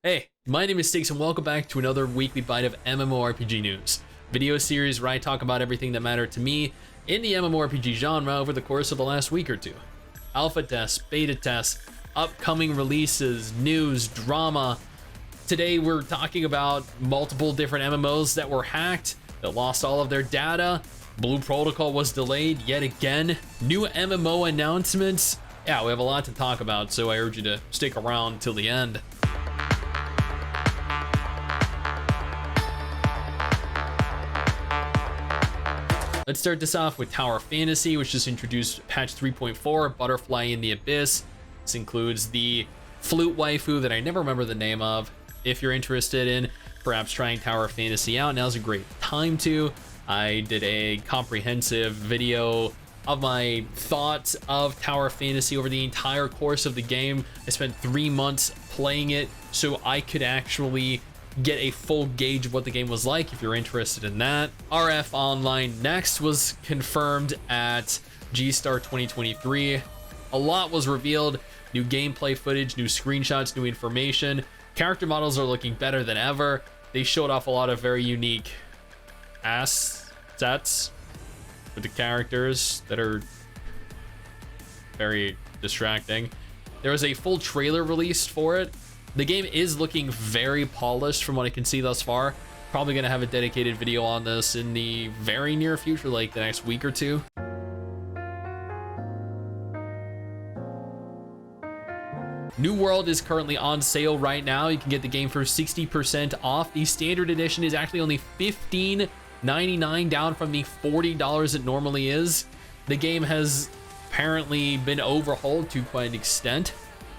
Hey, my name is STIX and welcome back to another weekly bite of MMORPG news. Video series where I talk about everything that mattered to me in the MMORPG genre over the course of the last week or two. Alpha tests, beta tests, upcoming releases, news, drama. Today we're talking about multiple different MMOs that were hacked, that lost all of their data. Blue Protocol was delayed yet again. New MMO announcements. Yeah, we have a lot to talk about, so I urge you to stick around till the end. Let's start this off with Tower Fantasy, which just introduced patch 3.4, Butterfly in the Abyss. This includes the flute waifu that I never remember the name of. If you're interested in perhaps trying Tower Fantasy out, now's a great time to. I did a comprehensive video of my thoughts of Tower Fantasy over the entire course of the game. I spent 3 months playing it so I could actually get a full gauge of what the game was like if you're interested in that. RF Online Next was confirmed at G-Star 2023. A lot was revealed. New gameplay footage, new screenshots, new information. Character models are looking better than ever. They showed off a lot of very unique assets with the characters that are very distracting. There was a full trailer released for it. The game is looking very polished from what I can see thus far. Probably gonna have a dedicated video on this in the very near future, like the next week or two. New World is currently on sale right now. You can get the game for 60% off. The standard edition is actually only $15.99, down from the $40 it normally is. The game has apparently been overhauled to quite an extent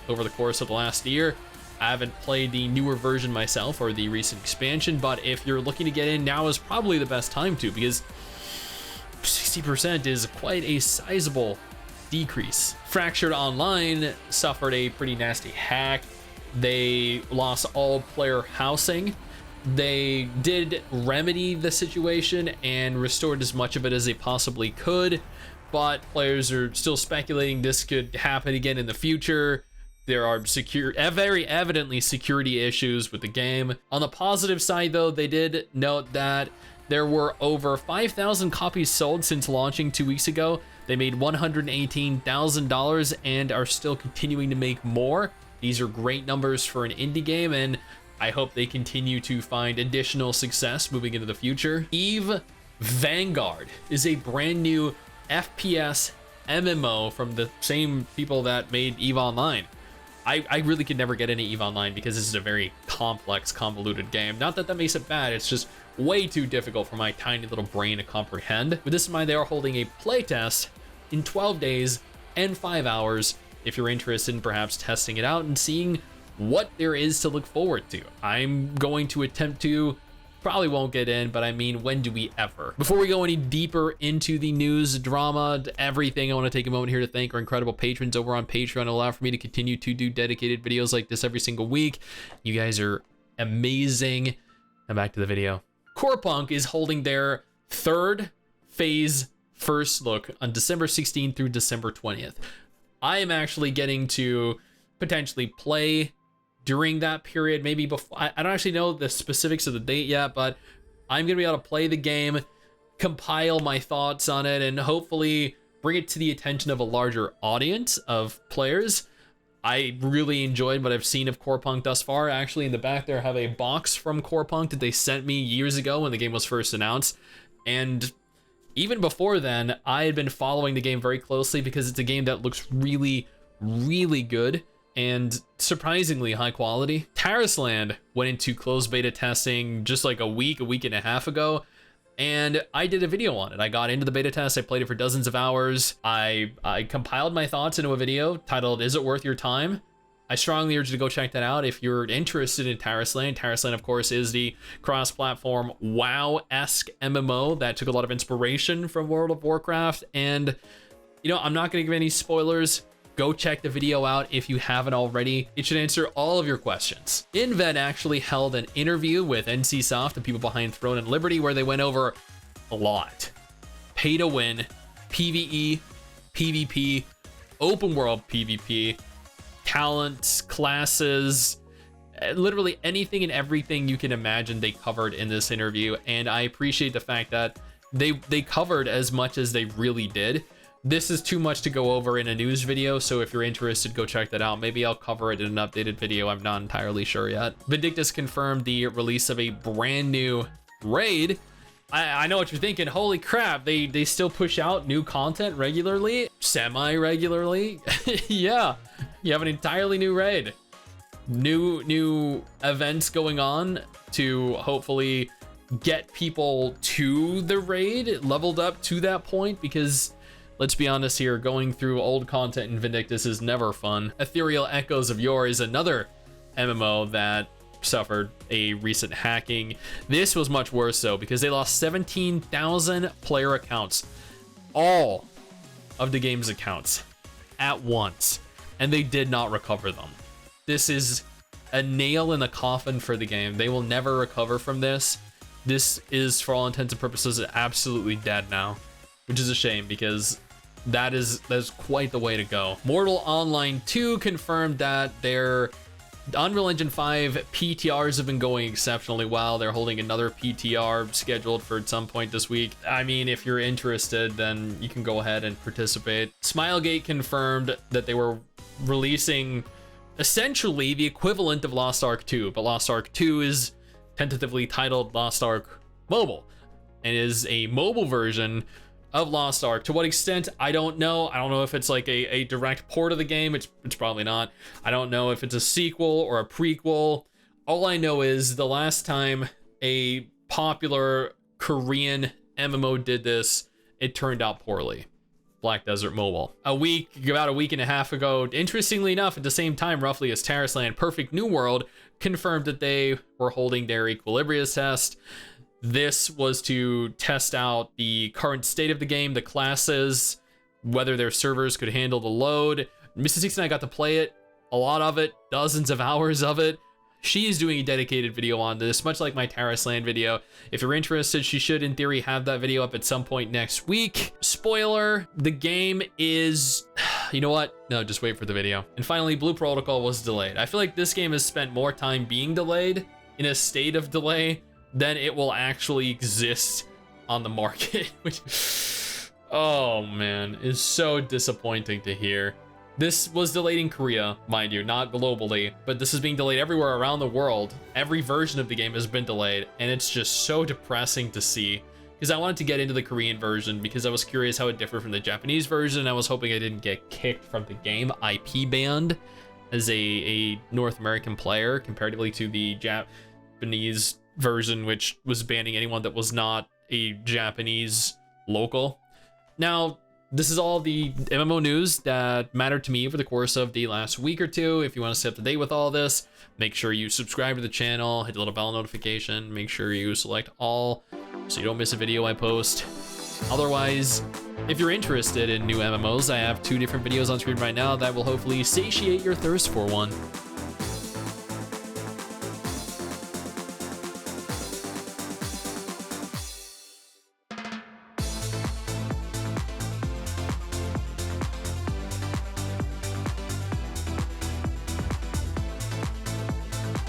over the course of the last year. I haven't played the newer version myself or the recent expansion, but if you're looking to get in, now is probably the best time to, because 60% is quite a sizable decrease. Fractured Online suffered a pretty nasty hack. They lost all player housing. They did remedy the situation and restored as much of it as they possibly could, but players are still speculating this could happen again in the future. There are very evidently security issues with the game. On the positive side, though, they did note that there were over 5,000 copies sold since launching 2 weeks ago. They made $118,000 and are still continuing to make more. These are great numbers for an indie game, and I hope they continue to find additional success moving into the future. EVE Vanguard is a brand new FPS MMO from the same people that made EVE Online. I really could never get into EVE Online because this is a very complex, convoluted game. Not that that makes it bad, it's just way too difficult for my tiny little brain to comprehend. With this in mind, they are holding a playtest in 12 days and 5 hours if you're interested in perhaps testing it out and seeing what there is to look forward to. I'm going to attempt to. Probably won't get in, but I mean, when do we ever? Before we go any deeper into the news, drama, everything, I want to take a moment here to thank our incredible patrons over on Patreon. Allow for me to continue to do dedicated videos like this every single week. You guys are amazing. Now back to the video. CorPunk is holding their third phase first look on December 16th through December 20th. I am actually getting to potentially play during that period, maybe before. I don't actually know the specifics of the date yet, but I'm gonna be able to play the game, compile my thoughts on it, and hopefully bring it to the attention of a larger audience of players. I really enjoyed what I've seen of CorPunk thus far. Actually, in the back there, I have a box from CorPunk that they sent me years ago when the game was first announced, and even before then, I had been following the game very closely because it's a game that looks really, really good and surprisingly high quality. Tarisland went into closed beta testing just like a week and a half ago, and I did a video on it. I got into the beta test, I played it for dozens of hours. I compiled my thoughts into a video titled, "Is it worth your time?" I strongly urge you to go check that out if you're interested in Tarisland. Tarisland, of course, is the cross-platform WoW-esque MMO that took a lot of inspiration from World of Warcraft, and you know, I'm not gonna give any spoilers. Go check the video out if you haven't already. It should answer all of your questions. InVed actually held an interview with NCSoft, the people behind Throne and Liberty, where they went over a lot. Pay to win, PvE, PvP, open world PvP, talents, classes, literally anything and everything you can imagine they covered in this interview, and I appreciate the fact that they covered as much as they really did. This is too much to go over in a news video, so if you're interested, go check that out. Maybe I'll cover it in an updated video. I'm not entirely sure yet. Vindictus confirmed the release of a brand new raid. I know what you're thinking. Holy crap, they still push out new content regularly, semi-regularly. Yeah, you have an entirely new raid, new events going on to hopefully get people to the raid, leveled up to that point, because let's be honest here, going through old content in Vindictus is never fun. Ethereal Echoes of Yore is another MMO that suffered a recent hacking. This was much worse though, because they lost 17,000 player accounts, all of the game's accounts at once, and they did not recover them. This is a nail in the coffin for the game. They will never recover from this. This is, for all intents and purposes, absolutely dead now, which is a shame, because that's quite the way to go. Mortal Online 2 confirmed that their Unreal Engine 5 PTRs have been going exceptionally well. They're holding another PTR scheduled for at some point this week. I mean, if you're interested, then you can go ahead and participate. Smilegate confirmed that they were releasing essentially the equivalent of Lost Ark 2, but Lost Ark 2 is tentatively titled Lost Ark Mobile, and is a mobile version of Lost Ark. To what extent, I don't know. I don't know if it's like a direct port of the game. It's probably not. I don't know if it's a sequel or a prequel. All I know is the last time a popular Korean MMO did this, it turned out poorly. Black Desert Mobile. About a week and a half ago, interestingly enough, at the same time roughly as Tarisland, Perfect New World confirmed that they were holding their Equilibrius test. This was to test out the current state of the game, the classes, whether their servers could handle the load. Mrs. Six and I got to play it, a lot of it, dozens of hours of it. She's doing a dedicated video on this, much like my Tarisland video. If you're interested, she should, in theory, have that video up at some point next week. Spoiler, the game is... You know what? No, just wait for the video. And finally, Blue Protocol was delayed. I feel like this game has spent more time being delayed, in a state of delay, than it will actually exist on the market, which, oh man, is so disappointing to hear. This was delayed in Korea, mind you, not globally, but this is being delayed everywhere around the world. Every version of the game has been delayed, and it's just so depressing to see, because I wanted to get into the Korean version because I was curious how it differed from the Japanese version. I was hoping I didn't get kicked from the game, IP banned, as a North American player, comparatively to the Japanese version, which was banning anyone that was not a Japanese local. Now, this is all the MMO news that mattered to me over the course of the last week or two. If you want to stay up to date with all this, make sure you subscribe to the channel, hit the little bell notification, make sure you select all so you don't miss a video I post. Otherwise, if you're interested in new MMOs, I have 2 different videos on screen right now that will hopefully satiate your thirst for one.